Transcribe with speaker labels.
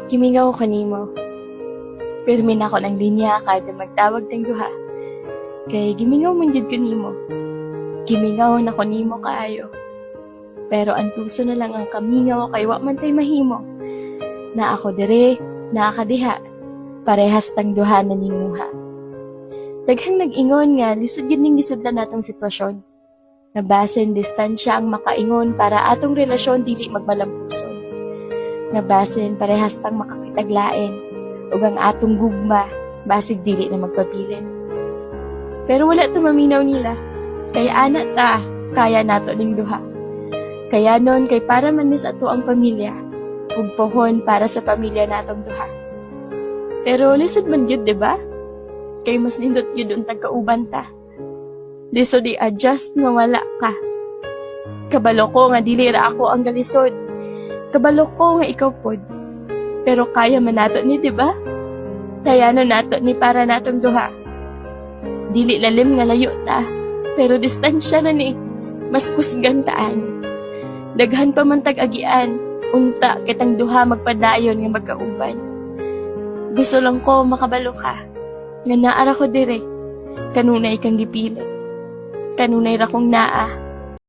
Speaker 1: Kimingaw ko nimo. Pirmi na ako ng linya kada magtawag ng duha. Kay gimingaw man jud ko nimo. Gimingaw na ko nimo kaayo. Pero ang puso na lang ang kamingaw kay wa man tay mahimo. Na ako dire, na akadiha. Parehas tang duha na nimuha. Daghang nag-ingon nga lisod yun ning gisudlan natong sitwasyon. Nabasin distansya ang makaingon para atong relasyon dili magmalampuson. Nabasin parehas tang makakitaglain ug ang atong gugma basig dili na magpabilin. Pero wala ta maminaw nila. Kaya ana ta, kaya nato ning duha. Kaya nun kay para man sa ato ang pamilya, ug pohon para sa pamilya natong duha. Pero lisod man gyud, 'di ba? Kay mas nindot gyud untag kauban ta. Lisod i-adjust nga wala ka. Kabalo ko nga dili ra ako ang galisod. Kabalo ko nga ikaw pod. Pero kaya man nato ni, 'di ba? Kaya no nato ni para natong duha. Dili lalim nga layo ta, pero distansya na ni. Mas kusgan taan. Daghan pa man tag-agian, unta kitang duha magpadayon nga magkauban. Gusto lang ko makabalo ka, nga naara ko dire, kanunay kang gipili. Kanunay ra kong naa,